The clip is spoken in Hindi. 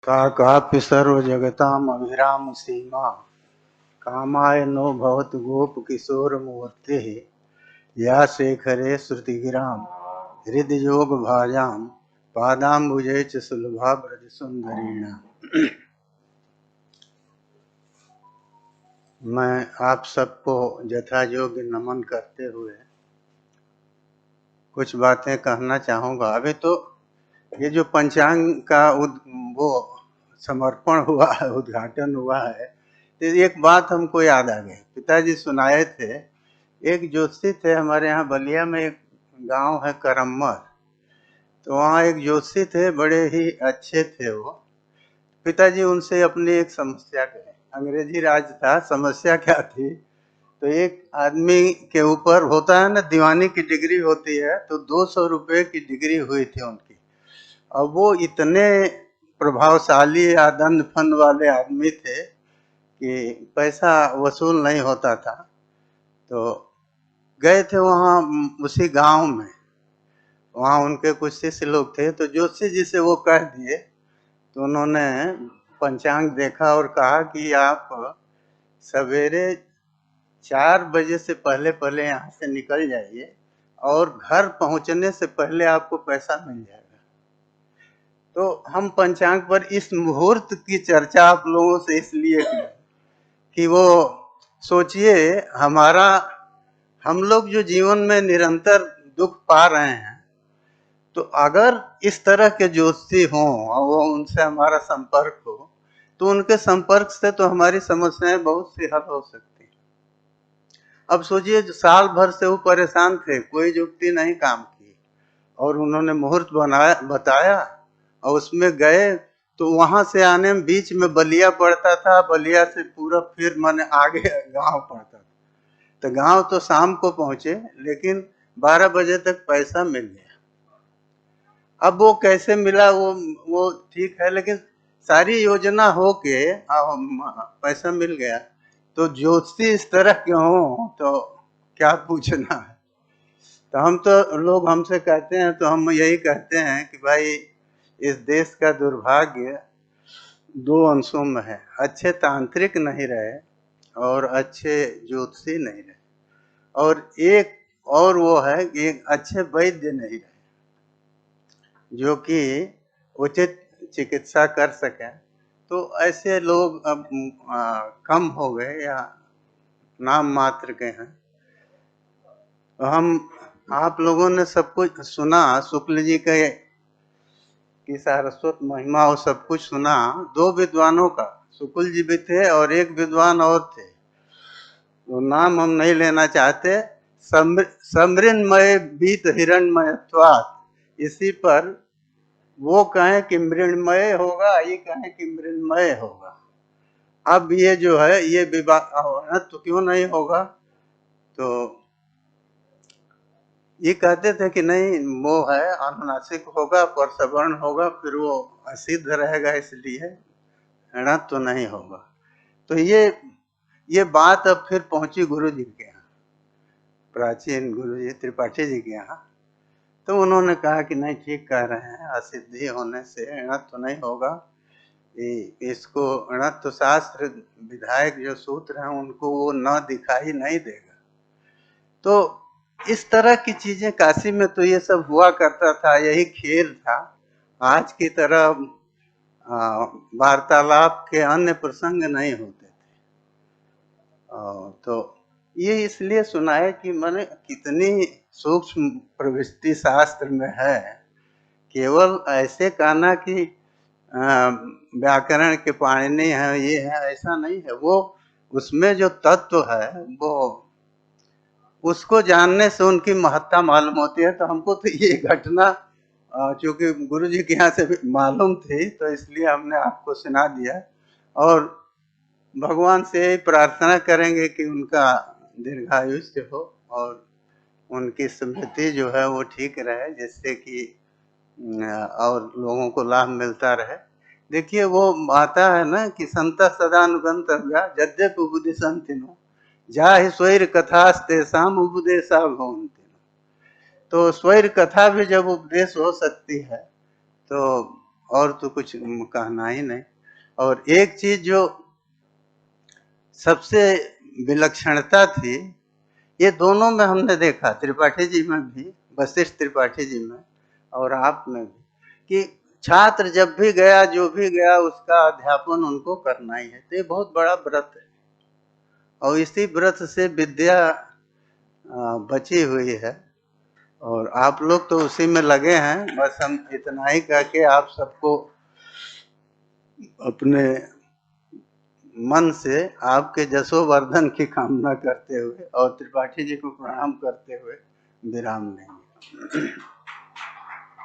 का काप्य सर्वजगताम् अभिराम सीमा कामाय नो भवतु गोप किशोर मूर्ति या शेखरे श्रुतिगिराम हृदयोग भाजाम पादाम्बुजे च सुलभा ब्रज सुंदरीण। मैं आप सबको यथा योग्य नमन करते हुए कुछ बातें कहना चाहूँगा। अभी तो ये जो पंचांग का वो समर्पण हुआ है, उद्घाटन हुआ है, तो एक बात हमको याद आ गई। पिताजी सुनाए थे, एक जोशी थे हमारे यहाँ बलिया में, एक गांव है करम्मर, तो वहाँ एक जोशी थे, बड़े ही अच्छे थे वो। पिताजी उनसे अपनी एक समस्या कहे, अंग्रेजी राज था, समस्या क्या थी, तो एक आदमी के ऊपर होता है ना, दीवानी की डिग्री होती है, तो 200 रुपये की डिग्री हुई थी उनकी। अब वो इतने प्रभावशाली या दंड फंड वाले आदमी थे कि पैसा वसूल नहीं होता था। तो गए थे वहाँ उसी गांव में, वहाँ उनके कुछ शिष्य लोग थे, तो जोशी जी से वो कह दिए, तो उन्होंने पंचांग देखा और कहा कि आप सवेरे 4 बजे से पहले पहले यहाँ से निकल जाइए और घर पहुँचने से पहले आपको पैसा मिल जाएगा। तो हम पंचांग पर इस मुहूर्त की चर्चा आप लोगों से इसलिए की कि वो सोचिए, हम लोग जो जीवन में निरंतर दुख पा रहे हैं, तो अगर इस तरह के ज्योतिषी हों और वो उनसे हमारा संपर्क हो, तो उनके संपर्क से तो हमारी समस्याएं बहुत सी हल हो सकती। अब सोचिए, जो साल भर से वो परेशान थे, कोई युक्ति नहीं काम की, और उन्होंने मुहूर्त बताया और उसमें गए, तो वहां से आने में बीच में बलिया पड़ता था, बलिया से पूरा फिर माने आगे गांव पड़ता था। तो गांव तो शाम को पहुंचे, लेकिन 12 बजे तक पैसा मिल गया। अब वो कैसे मिला वो ठीक है, लेकिन सारी योजना हो के पैसा मिल गया। तो ज्योतिषी इस तरह के हों तो क्या पूछना है। तो हम तो लोग हमसे कहते हैं, तो हम यही कहते हैं कि भाई, इस देश का दुर्भाग्य 2 अंशों में है, अच्छे तांत्रिक नहीं रहे और अच्छे ज्योतिषी नहीं रहे, और एक और वो है कि अच्छे वैद्य नहीं रहे जो कि उचित चिकित्सा कर सकें। तो ऐसे लोग अब कम हो गए या नाम मात्र के हैं। तो हम आप लोगों ने सब कुछ सुना, शुक्ल जी के की सारस्वत महिमा और सब कुछ सुना। 2 विद्वानों का, शुक्ल जी भी थे और एक विद्वान और थे, तो नाम हम नहीं लेना चाहते। समृन्मय बीत हिरणमयत्वात्, इसी पर वो कहें कि मृण्मय होगा, ये कहें कि मृण्मय होगा। अब ये जो है, ये विवाह तो क्यों नहीं होगा, तो ये कहते थे कि नहीं, वो है अनुनासिक होगा, पर सवर्ण होगा, फिर वो असिद्ध रहेगा, इसलिए ऋण तो नहीं होगा। तो ये बात अब फिर पहुंची गुरु जी के यहाँ, प्राचीन गुरु जी त्रिपाठी जी के यहाँ। तो उन्होंने कहा कि नहीं, ठीक कह रहे हैं, असिद्धि होने से ऋण तो नहीं होगा, इसको ऋण तो शास्त्र विधायक जो सूत्र हैं उनको वो न दिखाई नहीं देगा। तो इस तरह की चीजें काशी में तो ये सब हुआ करता था, यही खेल था। आज की तरह वार्तालाप के अन्य प्रसंग नहीं होते थे। तो ये इसलिए सुनाए कि मैंने कितनी सूक्ष्म प्रवृत्ति शास्त्र में है। केवल ऐसे कहना कि व्याकरण के पाणिनि है, ये है, ऐसा नहीं है। वो उसमें जो तत्व है, वो उसको जानने से उनकी महत्ता मालूम होती है। तो हमको तो ये घटना चूंकि गुरु जी के यहाँ से भी मालूम थी, तो इसलिए हमने आपको सुना दिया, और भगवान से प्रार्थना करेंगे कि उनका दीर्घायुष्य हो और उनकी स्मृति जो है वो ठीक रहे, जिससे कि और लोगों को लाभ मिलता रहे। देखिए, वो आता है ना कि संत सदानुगंतव्या यद्यपि उपदिशन्तिनो जाहि स्वैर कथास्तेषाम् उपदेशा भवन्ति। तो स्वैर कथा भी जब उपदेश हो सकती है, तो और तो कुछ कहना ही नहीं। और एक चीज जो सबसे विलक्षणता थी, ये दोनों में हमने देखा, त्रिपाठी जी में भी, वशिष्ठ त्रिपाठी जी में और आप में भी, कि छात्र जब भी गया, जो भी गया, उसका अध्यापन उनको करना ही है। तो ये बहुत बड़ा व्रत है और इसी व्रत से विद्या बची हुई है और आप लोग तो उसी में लगे हैं। बस हम इतना ही कह के आप सबको अपने मन से आपके जशोवर्धन की कामना करते हुए और त्रिपाठी जी को प्रणाम करते हुए विराम लेंगे।